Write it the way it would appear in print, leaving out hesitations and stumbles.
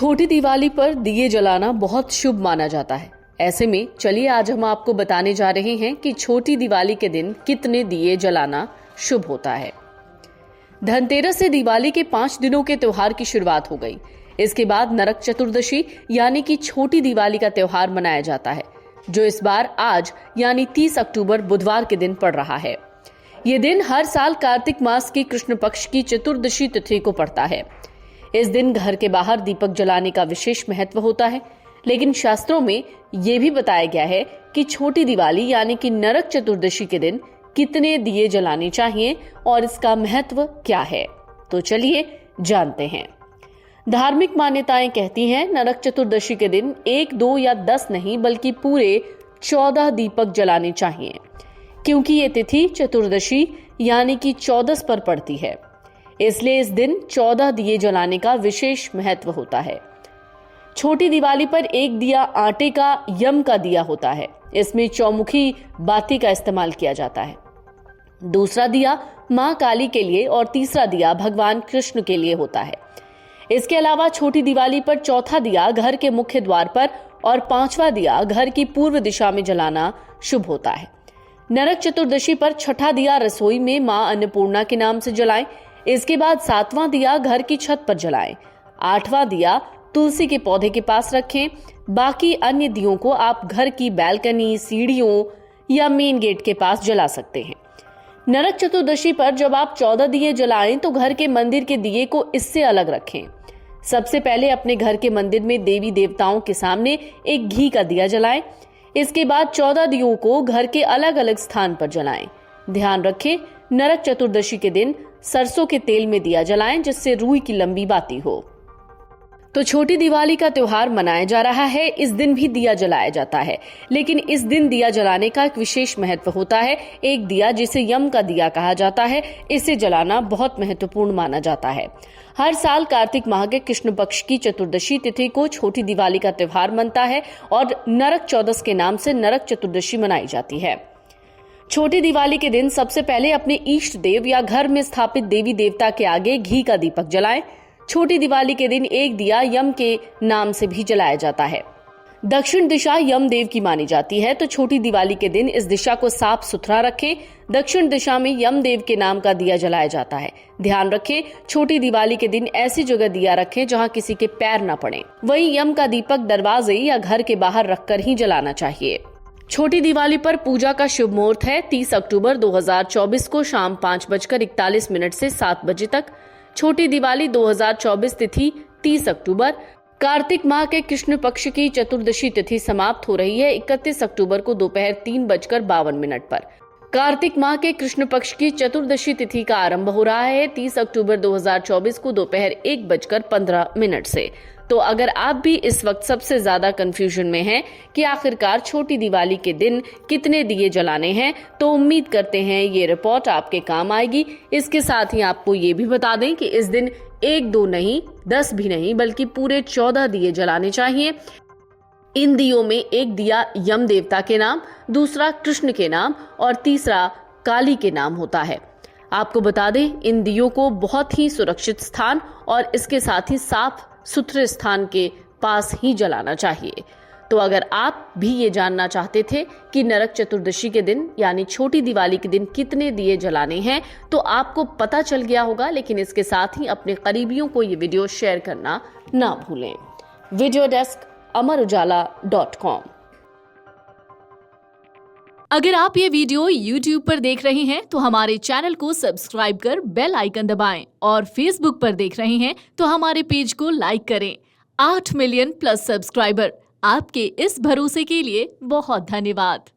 छोटी दिवाली पर दिए जलाना बहुत शुभ माना जाता है। ऐसे में चलिए आज हम आपको बताने जा रहे हैं कि छोटी दिवाली के दिन कितने दिए जलाना शुभ होता है। धनतेरस से दिवाली के 5 दिनों के त्योहार की शुरुआत हो गई। इसके बाद नरक चतुर्दशी यानी कि छोटी दिवाली का त्योहार मनाया जाता है, जो इस बार आज यानी 30 अक्टूबर बुधवार के दिन पड़ रहा है। ये दिन हर साल कार्तिक मास की कृष्ण पक्ष की चतुर्दशी तिथि को पड़ता है। इस दिन घर के बाहर दीपक जलाने का विशेष महत्व होता है, लेकिन शास्त्रों में यह भी बताया गया है कि छोटी दिवाली यानी कि नरक चतुर्दशी के दिन कितने दिए जलाने चाहिए और इसका महत्व क्या है। तो चलिए जानते हैं। धार्मिक मान्यताएं कहती हैं नरक चतुर्दशी के दिन 1, 2 या 10 नहीं बल्कि पूरे 14 दीपक जलाने चाहिए, क्योंकि ये तिथि चतुर्दशी यानी कि 14 पर पड़ती है। इसलिए इस दिन 14 दिए जलाने का विशेष महत्व होता है। छोटी दिवाली पर एक दिया आटे का यम का दिया होता है। इसमें चौमुखी बाती का इस्तेमाल किया जाता है। दूसरा दिया मां काली के लिए और तीसरा दिया भगवान कृष्ण के लिए होता है। इसके अलावा छोटी दिवाली पर चौथा दिया घर के मुख्य द्वार पर और 5वां दिया घर की पूर्व दिशा में जलाना शुभ होता है। नरक चतुर्दशी पर छठा दिया रसोई में मां अन्नपूर्णा के नाम से जलाएं। इसके बाद 7वां दिया घर की छत पर जलाएं। 8वां दिया तुलसी के पौधे के पास रखें। बाकी अन्य दियों को आप घर की बैल्कनी, सीढ़ियों या मेन गेट के पास जला सकते हैं। नरक चतुर्दशी पर जब आप 14 दिए जलाएं तो घर के मंदिर के दिए को इससे अलग रखें। सबसे पहले अपने घर के मंदिर में देवी देवताओं के सामने एक घी का दिया जलाएं। इसके बाद 14 दियों को घर के अलग अलग स्थान पर जलाएं। ध्यान रखें, नरक चतुर्दशी के दिन सरसों के तेल में दिया जलाएं, जिससे रूई की लंबी बाती हो। तो छोटी दिवाली का त्योहार मनाया जा रहा है। इस दिन भी दिया जलाया जाता है, लेकिन इस दिन दिया जलाने का एक विशेष महत्व होता है। एक दिया जिसे यम का दिया कहा जाता है, इसे जलाना बहुत महत्वपूर्ण माना जाता है। हर साल कार्तिक माह के कृष्ण पक्ष की चतुर्दशी तिथि को छोटी दिवाली का त्योहार मनता है और नरक चौदस के नाम से नरक चतुर्दशी मनाई जाती है। छोटी दिवाली के दिन सबसे पहले अपने इष्ट देव या घर में स्थापित देवी देवता के आगे घी का दीपक जलाएं। छोटी दिवाली के दिन एक दिया यम के नाम से भी जलाया जाता है। दक्षिण दिशा यम देव की मानी जाती है, तो छोटी दिवाली के दिन इस दिशा को साफ सुथरा रखें। दक्षिण दिशा में यम देव के नाम का दिया जलाया जाता है। ध्यान रखें, छोटी दिवाली के दिन ऐसी जगह दिया रखें जहां किसी के पैर न पड़े। वहीं यम का दीपक दरवाजे या घर के बाहर रखकर ही जलाना चाहिए। छोटी दिवाली पर पूजा का शुभ मुहूर्त है 30 अक्टूबर 2024 को शाम 5:41 से 7 बजे तक। छोटी दिवाली 2024 तिथि 30 अक्टूबर। कार्तिक माह के कृष्ण पक्ष की चतुर्दशी तिथि समाप्त हो रही है 31 अक्टूबर को दोपहर 3:52 पर। कार्तिक माह के कृष्ण पक्ष की चतुर्दशी तिथि का आरंभ हो रहा है 30 अक्टूबर 2024 को दोपहर 1:15 से। तो अगर आप भी इस वक्त सबसे ज्यादा कंफ्यूजन में हैं कि आखिरकार छोटी दिवाली के दिन कितने दिए जलाने हैं, तो उम्मीद करते हैं ये रिपोर्ट आपके काम आएगी। इसके साथ ही आपको ये भी बता दें कि इस दिन 1, 2 नहीं, 10 भी नहीं बल्कि पूरे 14 दिए जलाने चाहिए। इन दियों में एक दिया यम देवता के नाम, दूसरा कृष्ण के नाम और तीसरा काली के नाम होता है। आपको बता दें, इन दियों को बहुत ही सुरक्षित स्थान और इसके साथ ही साफ सुथरे स्थान के पास ही जलाना चाहिए। तो अगर आप भी ये जानना चाहते थे कि नरक चतुर्दशी के दिन यानी छोटी दिवाली के दिन कितने दिए जलाने हैं, तो आपको पता चल गया होगा। लेकिन इसके साथ ही अपने करीबियों को ये वीडियो शेयर करना ना भूलें। Video desk amarujala.com। अगर आप ये वीडियो YouTube पर देख रहे हैं तो हमारे चैनल को सब्सक्राइब कर बेल आइकन दबाएं और Facebook पर देख रहे हैं तो हमारे पेज को लाइक करें। 8 मिलियन प्लस सब्सक्राइबर, आपके इस भरोसे के लिए बहुत धन्यवाद।